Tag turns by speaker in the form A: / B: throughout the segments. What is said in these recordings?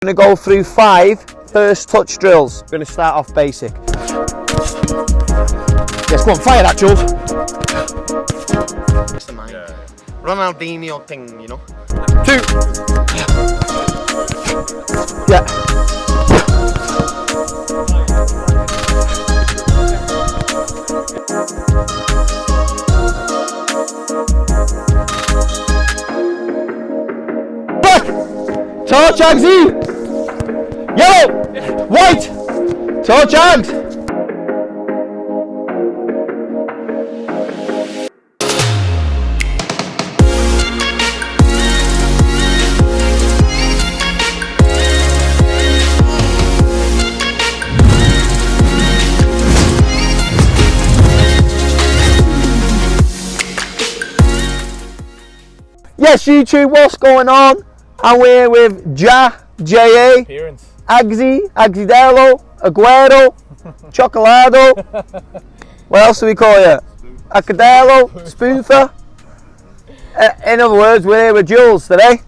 A: We're going to go through 5 first touch drills. We're going to start off basic. Yes, go on, fire that, Jules.
B: It's the mind. Ronaldinho thing, you know.
A: 2. Yeah. Torch Agsy! Yellow! White! Torch Ags! Yes, YouTube, what's going on? I'm here with J.A. Agsy, Agsidelo, Aguero, Chocolado. What else do we call you? Acadelo, Spoonfer. In other words, we're here with Jules today.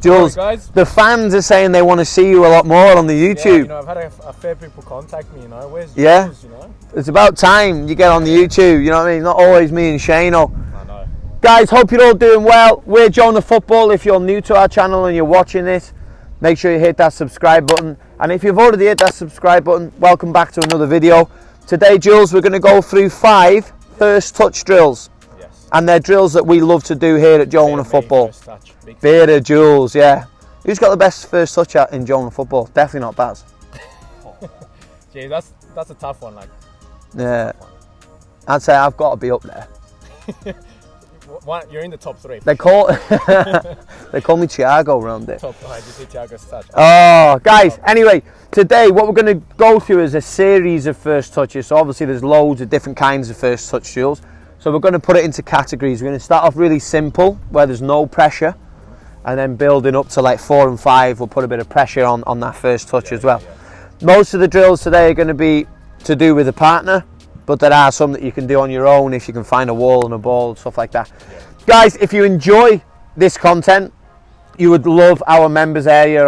A: Jules,
C: guys.
A: The fans are saying they want to see you a lot more on the YouTube.
C: Yeah, you know, I've had a fair people contact me, you know. Where's Jules, you know?
A: It's about time you get on the YouTube, you know what I mean? Not always me and Shano.
C: I know.
A: Guys, hope you're all doing well. We're Joner Football. If you're new to our channel and you're watching this, make sure you hit that subscribe button. And if you've already hit that subscribe button, welcome back to another video. Today, Jules, we're going to go through 5 first touch drills.
C: Yes.
A: And they're drills that we love to do here at Joner Football. Bit of Jules, yeah. Who's got the best first touch at in Joner Football? Definitely not Baz.
C: Gee, that's a tough one. Like.
A: Yeah. I'd say I've got to be up there.
C: You're in the top 3.
A: They call me Thiago around it.
C: Top 5, you see Thiago's touch.
A: Oh, guys, anyway, today what we're going to go through is a series of first touches. So obviously there's loads of different kinds of first touch drills. So we're going to put it into categories. We're going to start off really simple, where there's no pressure, and then building up to like 4 and 5, we'll put a bit of pressure on that first touch as well. Yeah. Most of the drills today are going to be to do with a partner, but there are some that you can do on your own if you can find a wall and a ball and stuff like that. Yeah. Guys, if you enjoy this content, you would love our members area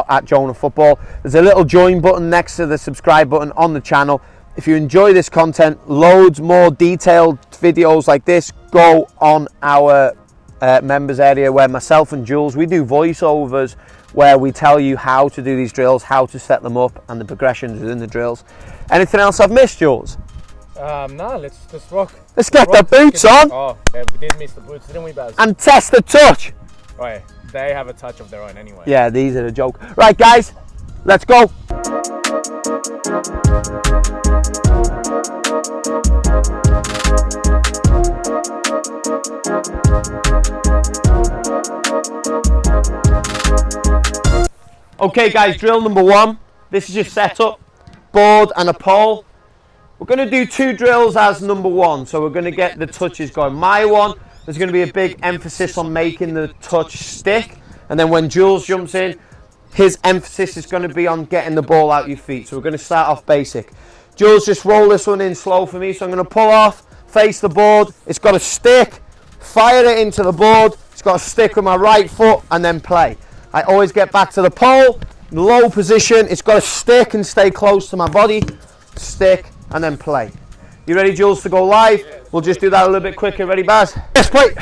A: at Joner Football. There's a little join button next to the subscribe button on the channel. If you enjoy this content, loads more detailed videos like this go on our members area, where myself and Jules, we do voiceovers where we tell you how to do these drills, how to set them up, and the progressions within the drills. Anything else I've missed, Jules?
C: No, let's rock.
A: Let's get the boots on.
C: Oh, yeah, we did miss the boots, didn't we, Baz?
A: And test the touch.
C: Right, they have a touch of their own anyway.
A: Yeah, these are the joke. Right, guys, let's go. Okay, guys, drill number 1. This is your setup, board and a pole. We're going to do 2 drills as number 1, so we're going to get the touches going. My one, there's going to be a big emphasis on making the touch stick, and then when Jules jumps in, his emphasis is going to be on getting the ball out your feet. So we're going to start off basic. Jules, just roll this one in slow for me. So I'm going to pull off, face the board. It's got to stick, fire it into the board. It's got to stick with my right foot and then play. I always get back to the pole, low position. It's got to stick and stay close to my body. Stick and then play. You ready, Jules, to go live? We'll just do that a little bit quicker. Ready, Baz? Yes, play.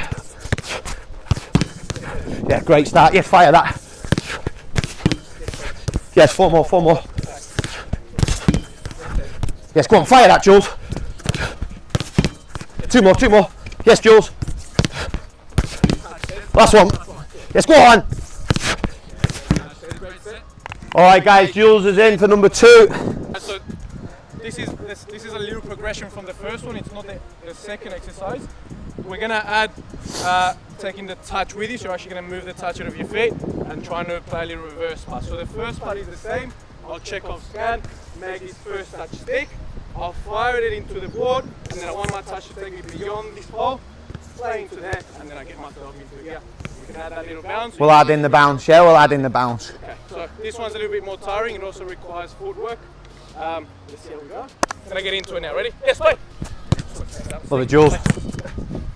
A: Yeah, great start. Yes, fire that. Yes, 4 more, 4 more. Yes, go on, fire that, Jules. 2 more, 2 more. Yes, Jules. Last one. Yes, go on. All right, guys, Jules is in for number 2.
C: So this is a little progression from the first one. It's not the second exercise. We're gonna add taking the touch with you. So you're actually gonna move the touch out of your feet and trying to play a little reverse pass. So the first part is the same. I'll check off scan, make his first touch stick. I'll fire it into the board, and then I want my touch to take me beyond this hole, play into that, and then I get myself into here. We can add that little bounce.
A: We'll add in the bounce, yeah, we'll add in the bounce.
C: Okay, so this one's a little bit more tiring. It also requires footwork. Let's see how we go. Can I get into it now? Ready? Yes, play.
A: Love it, Jules.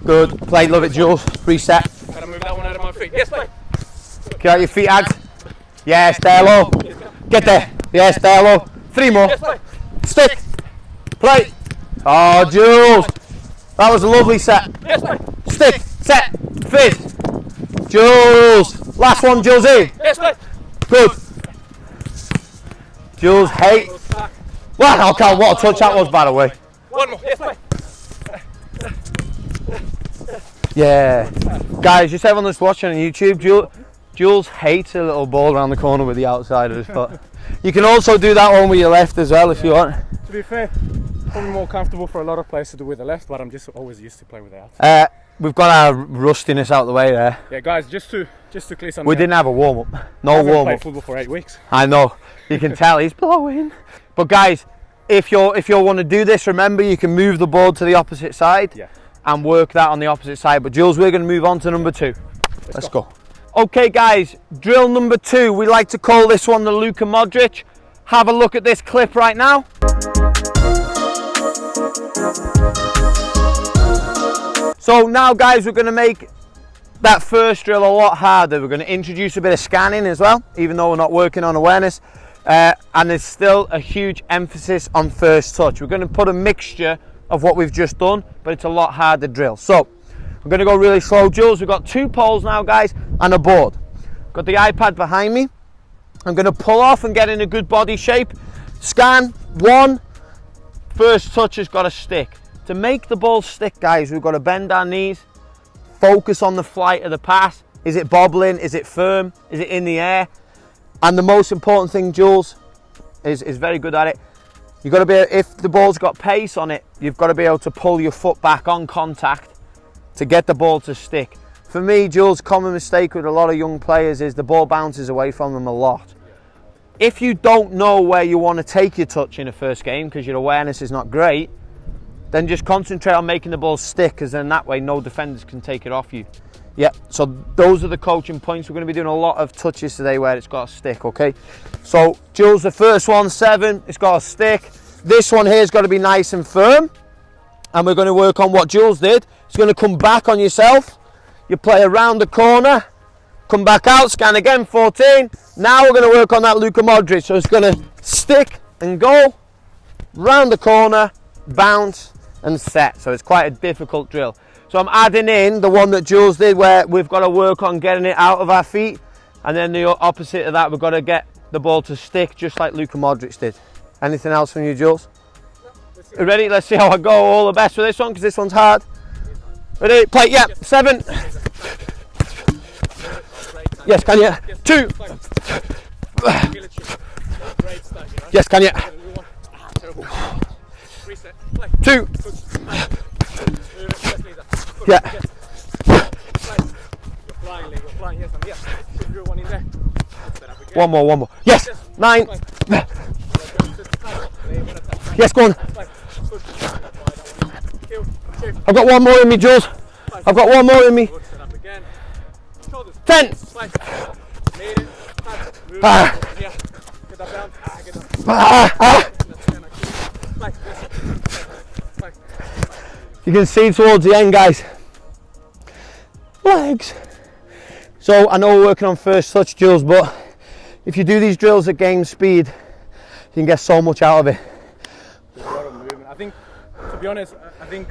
A: Good. Play, love it, Jules. Reset.
C: Gotta move that one out of my feet. Yes, play.
A: Get out your feet, Ags. Yes, there low. Get there. Yes, there, low. 3 more. Stick. Play. Oh, Jules. That was a lovely set. Stick. Set. Fizz. Jules. Last one, Josie. Good. Jules, hey. Wow, okay, what a touch that was, by the way.
C: One more.
A: Yeah. Guys, just everyone that's watching on YouTube, Jules hates a little ball around the corner with the outsiders, but you can also do that one with your left as well if you want.
C: To be fair, probably more comfortable for a lot of players to do with the left, but I'm just always used to play with the outside.
A: We've got our rustiness out of the way there.
C: Yeah, guys, just to clear something.
A: We didn't have a warm-up. No
C: I haven't
A: warm-up.
C: played football for 8 weeks.
A: I know. You can tell he's blowing. But guys, if you want to do this, remember you can move the ball to the opposite side and work that on the opposite side. But Jules, we're going to move on to number 2. Let's go. Okay guys, drill number 2. We like to call this one the Luka Modric. Have a look at this clip right now. So now guys, we're going to make that first drill a lot harder. We're going to introduce a bit of scanning as well, even though we're not working on awareness. And there's still a huge emphasis on first touch. We're going to put a mixture of what we've just done, but it's a lot harder drill. So we're going to go really slow. Jules, we've got 2 poles now guys and a board. Got the iPad behind me. I'm going to pull off and get in a good body shape. Scan 1. First touch has got to stick. To make the ball stick guys, we've got to bend our knees, focus on the flight of the pass. Is it bobbling? Is it firm? Is it in the air? And the most important thing, Jules, is very good at it. You've got to be, if the ball's got pace on it, you've got to be able to pull your foot back on contact to get the ball to stick. For me, Jules, common mistake with a lot of young players is the ball bounces away from them a lot. If you don't know where you want to take your touch in a first game because your awareness is not great, then just concentrate on making the ball stick, because then that way no defenders can take it off you. Yeah, so those are the coaching points. We're going to be doing a lot of touches today where it's got to stick, okay? So, Jules, the first one, 7, it's got to stick. This one here has got to be nice and firm. And we're going to work on what Jules did. It's going to come back on yourself. You play around the corner, come back out, scan again, 14. Now we're going to work on that Luka Modric. So it's going to stick and go, round the corner, bounce and set. So it's quite a difficult drill. So I'm adding in the one that Jules did where we've got to work on getting it out of our feet, and then the opposite of that, we've got to get the ball to stick just like Luka Modric did. Anything else from you, Jules? No, ready? Let's see how I go. All the best for this one because this one's hard. Ready? Play. Yeah. 7. Yes, can you? 2. Yes, can you? 2. Yeah. One more. Yes. 9. Yes, go on. I've got one more in me, Jules. I've got one more in me. 10. You can see towards the end, guys. Legs. So I know we're working on first touch, Jules, but if you do these drills at game speed, you can get so much out of it.
C: There's a lot of movement. I think, to be honest, I think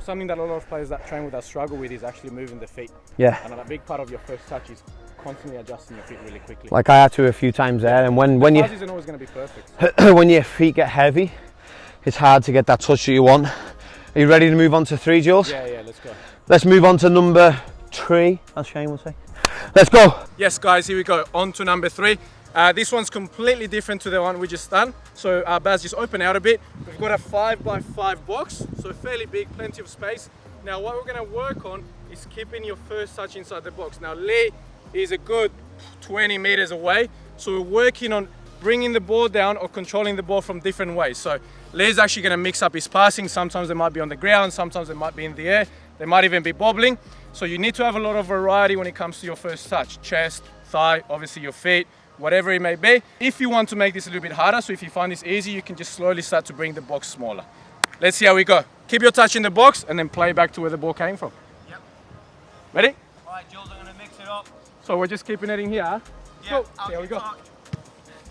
C: something that a lot of players that train with us struggle with is actually moving the feet.
A: Yeah.
C: And a big part of your first touch is constantly adjusting your feet really quickly.
A: Like I had to a few times there, and when
C: the
A: you
C: pass isn't always going to be perfect.
A: when your feet get heavy, it's hard to get that touch that you want. Are you ready to move on to 3, Jules?
C: Yeah, let's go.
A: Let's move on to number 3, as Shane will say. Let's go.
C: Yes, guys, here we go. On to number 3. This one's completely different to the one we just done. So Baz, just open out a bit. We've got a 5x5 box, so fairly big, plenty of space. Now what we're going to work on is keeping your first touch inside the box. Now Lee is a good 20 meters away, so we're working on bringing the ball down or controlling the ball from different ways. So Lee's actually going to mix up his passing. Sometimes they might be on the ground, sometimes they might be in the air, they might even be bobbling. So you need to have a lot of variety when it comes to your first touch. Chest, thigh, obviously your feet, whatever it may be. If you want to make this a little bit harder, so if you find this easy, you can just slowly start to bring the box smaller. Let's see how we go. Keep your touch in the box and then play back to where the ball came from. Yep. Ready?
A: All right, Jules, I'm going to mix it up.
C: So we're just keeping it in here.
A: Yeah,
C: here we go.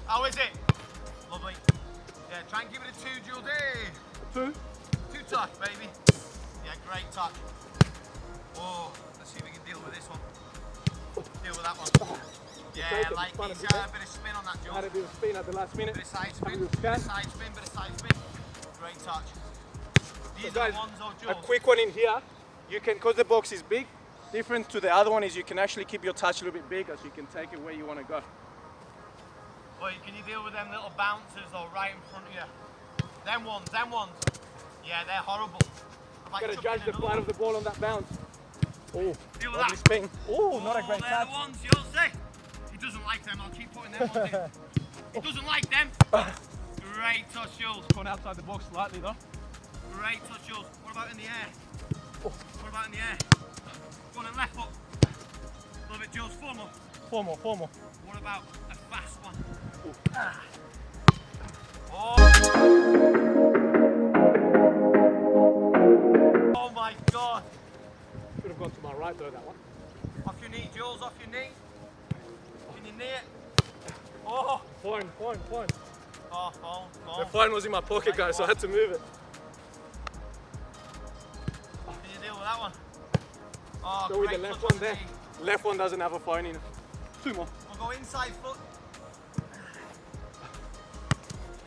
B: How is it? Lovely. Yeah, try and give it a 2, Jules. Hey.
C: 2.
B: 2 touch, baby. Yeah, great touch. Oh, let's see if we can deal with this one. Deal with that one. Yeah, like he's a bit of spin on that, Jules.
C: Had a bit of spin at the last minute.
B: Bit of side spin,
C: Bit of
B: bit of side spin, bit of side spin. Great touch. These
C: So
B: are
C: guys,
B: the ones, though,
C: a
B: Jules.
C: quick one in here. You can, because the box is big, different to the other one is you can actually keep your touch a little bit bigger so you can take it where you want to go.
B: Boy, can you deal with them little bouncers, though, right in front of you? Them ones. Yeah, they're horrible.
C: You've got to judge the flight of the ball on that bounce. Oh,
B: deal with
C: lovely
B: that.
C: spin. Oh, not a great
B: they're
C: touch.
B: the ones, you'll see. He doesn't like them, I'll keep putting them on him. He doesn't like them. Great touch, Jules.
C: Gone outside the box slightly though.
B: Great touch, Jules. What about in the air? What about in the air? Go on and left foot. Love it, Jules. 4 more.
C: 4 more, 4 more.
B: What about a fast one? Oh my God.
C: Should have gone to my right though, that one.
B: Off your knee, Jules, off your knee. Can you knee it? Oh,
C: Fine.
B: oh, phone.
C: The phone was in my pocket, guys, so I had to move it.
B: Can you deal with that one? Oh,
C: Go with
B: great
C: the left
B: touch
C: one
B: on the
C: there.
B: knee.
C: Left one doesn't have a phone in it. 2 more.
B: We'll go inside foot.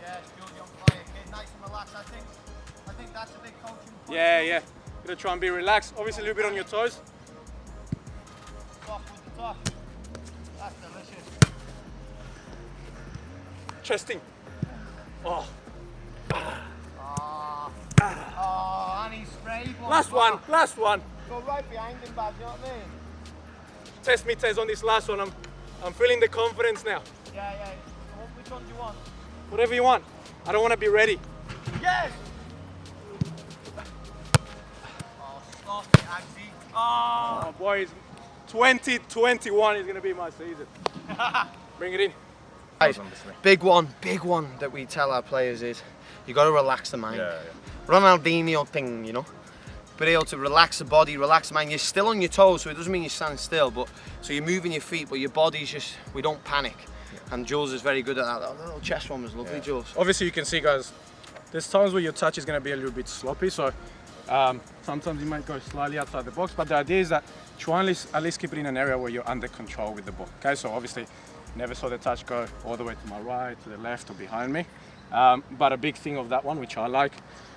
B: Yeah, Jules, you're on fire. Get nice and relaxed, I think that's a big coaching point.
C: Yeah. Gonna try and be relaxed. Obviously a little bit on your toes.
B: Soft with the top. That's delicious.
C: Chesting. Oh.
B: Oh, and he sprayed one.
C: Last one.
B: Go right behind him, Baz, you know what I mean?
C: Test me, Tez, on this last one. I'm feeling the confidence now.
B: Yeah. Which one do you want?
C: Whatever you want. I don't want to be ready.
B: Yes! Oh, stop it, Agsy.
C: Oh, boys. 2021 is going to be my season. Bring it in.
B: Guys, big one that we tell our players is you got to relax the mind. Ronaldinho thing, you know. Be able to relax the body, relax the mind. You're still on your toes, so it doesn't mean you stand still, but so you're moving your feet, but your body's just, we don't panic. And Jules is very good at that. That little chest one was lovely, Jules.
C: Obviously, you can see, guys, there's times where your touch is going to be a little bit sloppy, so sometimes you might go slightly outside the box, but the idea is that try and at least keep it in an area where you're under control with the ball. Okay, so obviously, never saw the touch go all the way to my right, to the left, or behind me. But a big thing of that one, which I like,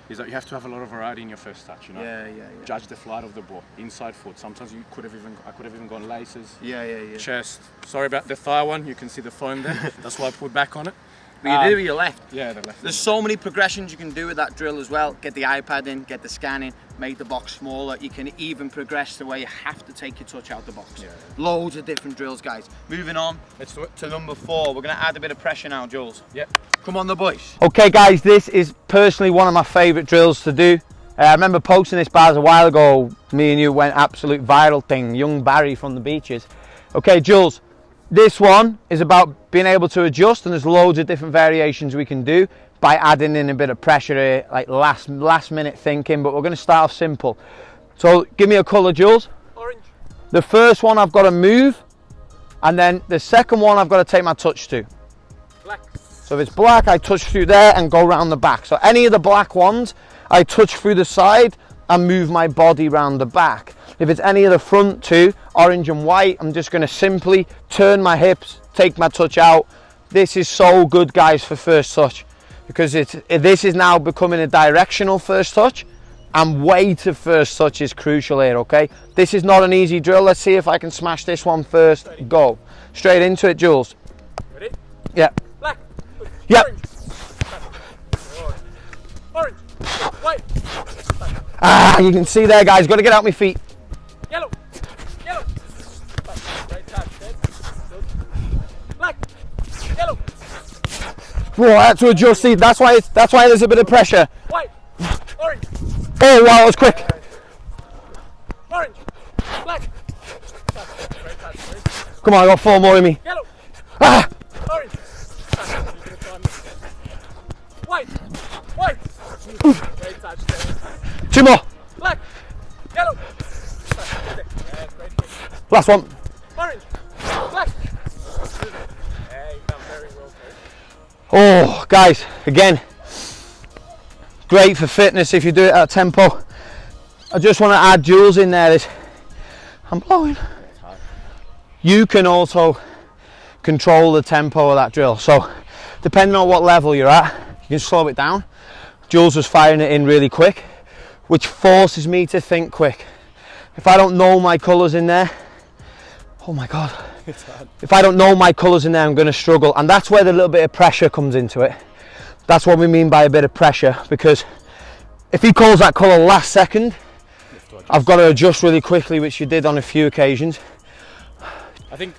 C: is that you have to have a lot of variety in your first touch. You know,
B: Yeah.
C: judge the flight of the ball, inside foot. Sometimes I could have even gone laces.
B: Yeah.
C: Chest. Sorry about the thigh one. You can see the foam there. That's why I put back on it.
B: But you did it with your left.
C: Yeah, the left.
B: There's so many progressions you can do with that drill as well. Get the iPad in, get the scan in, make the box smaller. You can even progress to where you have to take your touch out the box. Loads of different drills, guys. Moving on
C: Let's do it.
B: to number 4. We're going to add a bit of pressure now, Jules.
C: Yeah.
B: Come on, the boys.
A: Okay guys, this is personally one of my favourite drills to do. I remember posting this, Baz, a while ago. Me and you went absolute viral thing. Young Barry from the beaches. Okay, Jules, this one is about being able to adjust, and there's loads of different variations we can do by adding in a bit of pressure here, like last minute thinking, but we're going to start off simple. So give me a colour, Jules.
C: Orange.
A: The first one I've got to move, and then the second one I've got to take my touch to.
C: Black.
A: So if it's black, I touch through there and go round the back. So any of the black ones, I touch through the side and move my body round the back. If it's any of the front two, orange and white, I'm just going to simply turn my hips, take my touch out. This is so good, guys, for first touch, because this is now becoming a directional first touch, and weight of first touch is crucial here, okay? This is not an easy drill. Let's see if I can smash this one first. Go. Straight into it, Jules.
C: Ready?
A: Yeah.
C: Black.
A: Yep.
C: Orange. White.
A: Ah, you can see there, guys. Got to get out my feet.
C: Yellow. Great touch, Ted. Good. Black. Yellow.
A: Whoa, I had to adjust. See, that's why there's a bit of pressure.
C: White. Orange.
A: Oh wow, that was quick.
C: Orange. Black. Great touch, please.
A: Come on, I got 4 more in me.
C: Yellow.
A: Ah!
C: Orange. White. Great touch, Ted.
A: 2 more.
C: Black. Yellow. Yeah, great kick.
A: Last one.
C: Orange. Black. Yeah, you've done very well, Ted.
A: Oh, guys, again, great for fitness if you do it at tempo. I just want to add Jules in there. I'm blowing. You can also control the tempo of that drill. So, depending on what level you're at, you can slow it down. Jules was firing it in really quick, which forces me to think quick. If I don't know my colours in there, oh my God. If I don't know my colours in there, I'm going to struggle. And that's where the little bit of pressure comes into it. That's what we mean by a bit of pressure, because if he calls that colour last second, I've got to adjust really quickly, which you did on a few occasions.
C: I think,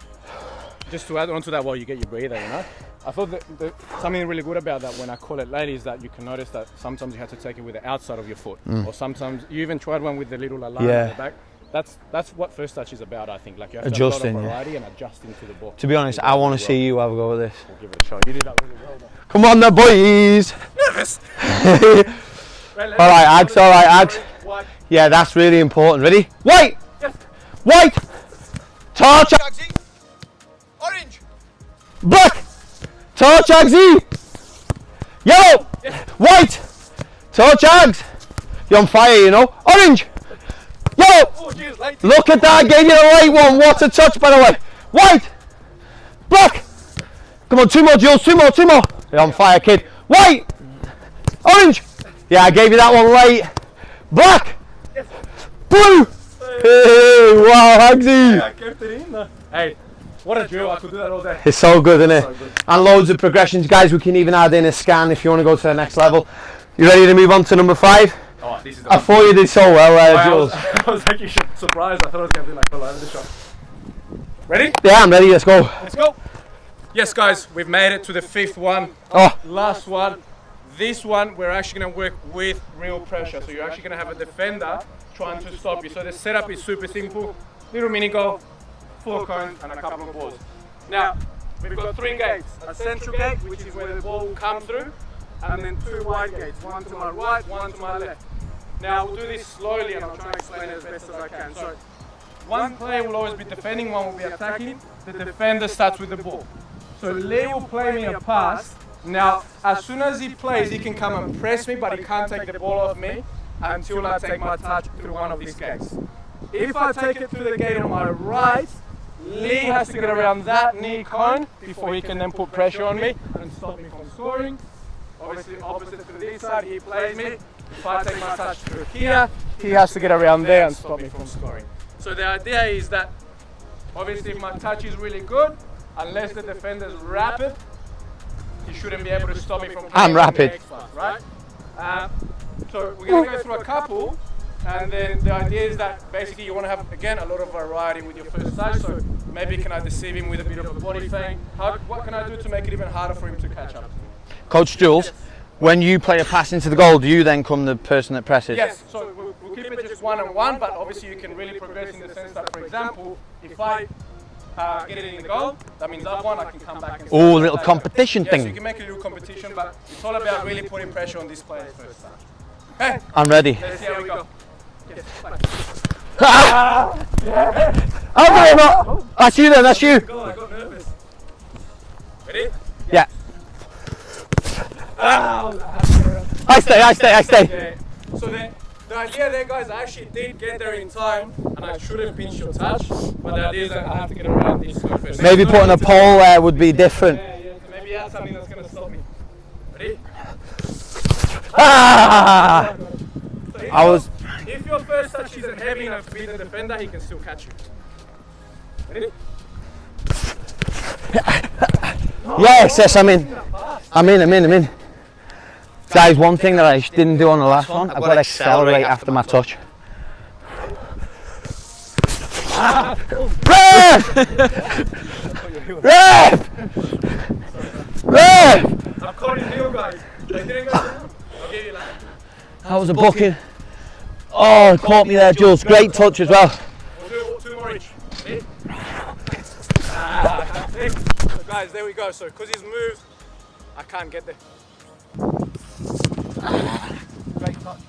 C: just to add on to that while you get your breather, you know, I thought that something really good about that when I call it late is that you can notice that sometimes you have to take it with the outside of your foot, or sometimes you even tried one with the little alarm in the back. That's what first touch is about, I think. Like, you have to have a lot of variety and adjusting to the ball.
A: To be honest, I want to see you have a go with this.
C: We'll give it a shot. You did that really well, though.
A: Come on, the boys.
C: Nervous.
A: All right, Ags.
C: White.
A: Yeah, that's really important. Ready? White.
C: Yes.
A: White. Torch.
B: Agsy. Orange.
A: Black. Torch, Agsy. Yellow.
C: Yes.
A: White. Torch, Ags. You're on fire, you know. Orange. Yellow.
C: Oh, geez, late.
A: Look at that. I gave you the right one. What a touch, by the way. White. Black. Come on, two more, Jules. Two more. You're on fire, kid. White. Orange. Yeah, I gave you that one late. Black.
C: Yes.
A: Blue. Hey, wow, Agsy.
C: Yeah, I kept it in there. Hey, what a drill. I could do that all day.
A: It's so good, isn't it?
C: So good.
A: And loads of progressions. Guys, we can even add in a scan if you want to go to the next level. You ready to move on to number 5?
C: Oh, this is
A: I thought you did so well, Jules.
C: I was actually surprised. I thought I was going to be like all over the shot. Ready?
A: Yeah, I'm ready. Let's go.
C: Let's go. Yes, guys, we've made it to the 5th one.
A: Oh,
C: Last one. This one, we're actually going to work with real pressure. So you're actually going to have a defender trying to stop you. So the setup is super simple. Little mini goal, 4 cones, and a couple of balls. Now, we've got 3 gates. A central gate, which is where the ball will come through, and then 2 wide gates. One to my right, one to my left. Now, we'll do this slowly, and I'll try and explain it as best as I can. So, one player will always be defending, one will be attacking. The defender starts with the ball. So Lee will play me a pass. Now, as soon as he plays, he can come and press me, but he can't take the ball off me until I take my touch through one of these gates. If I take it through the gate on my right, Lee has to get around that knee cone before he can then put pressure on me and stop me from scoring. Obviously, opposite to this side, he plays me. If I take my touch through here, he has to get around there and stop me from scoring. So the idea is that, obviously, if my touch is really good, unless the defender's rapid, he shouldn't be able to stop me from
A: I'm rapid.
C: Right? So we're going to go through a couple, and then the idea is that basically you want to have, again, a lot of variety with your first touch. So maybe can I deceive him with a bit of a body feint? What can I do to make it even harder for him to catch up?
A: Coach Jules, when you play a pass into the goal, do you then come the person that presses?
C: Yes, so we'll keep it just 1-on-1, but obviously you can really progress in the sense that, for example, if I get it in the goal, that means I've won, I can come back and
A: Oh, a little competition
C: yes, you
A: thing.
C: can make a little competition, but it's all about really putting pressure on this player's first time. Okay,
A: I'm ready.
C: let's see how we go. Yes,
A: Oh, no. That's you then, that's you.
C: I got nervous. Ready?
A: Yeah. I stay.
C: Okay. So the idea there, guys, I actually did get there in time, and I should have pinched your touch, but the idea is that I have to get around this first.
A: Maybe putting a pole there would be different.
C: Yeah, so maybe add something that's going to stop me. Ready?
A: Ah!
C: So if your first touch isn't heavy enough to beat the defender, he can still catch you. Ready?
A: Yes, I'm in. Guys, one thing that I didn't do on the last one, I've got to accelerate after my touch. Ref!
C: I've caught his heel, guys. They didn't go down. I'll give you that.
A: That was a booking. Oh, caught me there, Jules. Great touch as well.
C: We'll do 2 more each. Ready? So guys, there we go. So because he's moved, I can't get there.
B: Great touch.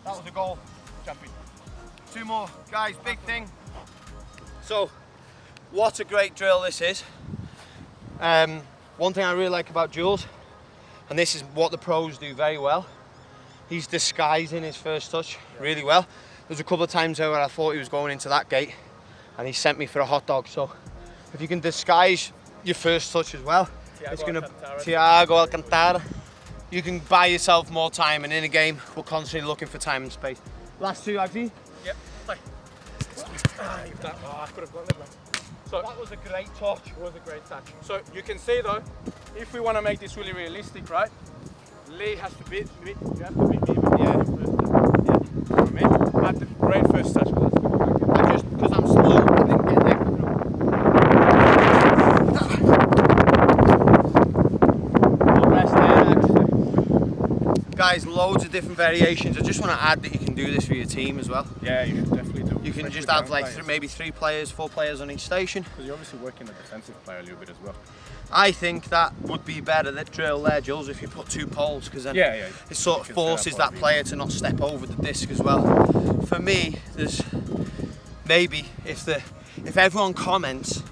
B: That was a goal. Jumping. 2 more. Guys, big thing. So, what a great drill this is. one thing I really like about Jules, and this is what the pros do very well, he's disguising his first touch really well. There's a couple of times there where I thought he was going into that gate and he sent me for a hot dog. So if you can disguise your first touch as well, it's going to Thiago Alcantara. You can buy yourself more time, and in a game we're constantly looking for time and space. Last two, Agsy.
C: Yep. Play. I could have gone there, man. So
B: that was a great touch.
C: It was a great touch. So you can see though, if we want to make this really realistic, right? Lee has to beat me. You have to beat me.
B: Yeah.
C: First. Yeah. You know what I mean? But the great first touch.
B: I just, because I'm slow, I didn't get there. Guys, loads of different variations. I just want to add that you can do this for your team as well.
C: Yeah, you should definitely do.
B: You can just have like maybe 3 players, 4 players on each station.
C: Because you're obviously working the defensive player a little bit as well.
B: I think that would be better, that drill there, Jules, if you put 2 poles, because then it sort of forces that player to not step over the disc as well. For me, there's maybe if everyone comments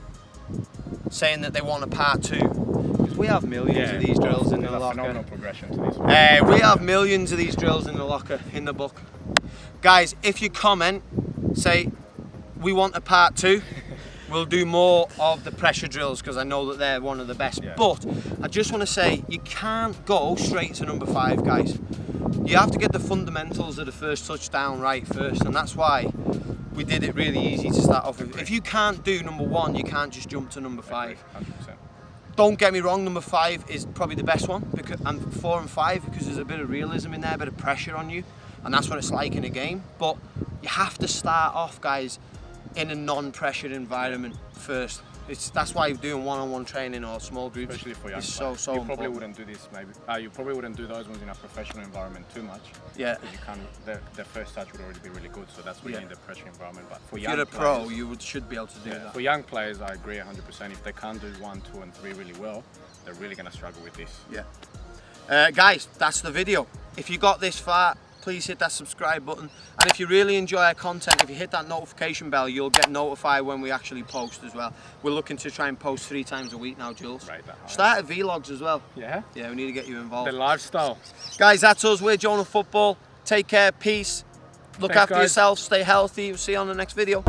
B: saying that they want a part 2, because we have millions of these drills in the locker.
C: Phenomenal progression to this one.
B: We have millions of these drills in the locker, in the book. Guys, if you comment, say we want a part 2. We'll do more of the pressure drills because I know that they're one of the best. Yeah. But I just want to say, you can't go straight to number 5, guys. You have to get the fundamentals of the first touch down right first, and that's why we did it really easy to start off with. If you can't do number 1, you can't just jump to number 5. 100%. Don't get me wrong, number 5 is probably the best one, and 4 and 5, because there's a bit of realism in there, a bit of pressure on you, and that's what it's like in a game. But you have to start off, guys, in a non-pressured environment first. That's why doing one-on-one training or small groups,
C: especially for young
B: is
C: players.
B: so
C: you probably
B: important.
C: wouldn't do this maybe. You probably wouldn't do those ones in a professional environment too much.
B: Yeah.
C: Because you can't. Their first touch would already be really good, so that's why you need the pressure environment. But for
B: if
C: young
B: you're a
C: players,
B: pro, you should be able to do that.
C: For young players, I agree 100%. If they can't do 1, 2, and 3 really well, they're really going to struggle with this.
B: Yeah. Guys, that's the video. If you got this far, please hit that subscribe button, and if you really enjoy our content, if you hit that notification bell, you'll get notified when we actually post as well. We're looking to try and post 3 times a week now, Jules.
C: Right.
B: Start vlogs as well.
C: Yeah?
B: Yeah, we need to get you involved.
C: The lifestyle.
B: Guys, that's us. We're Joner Football. Take care, peace. Look after yourself, stay healthy. We'll see you on the next video.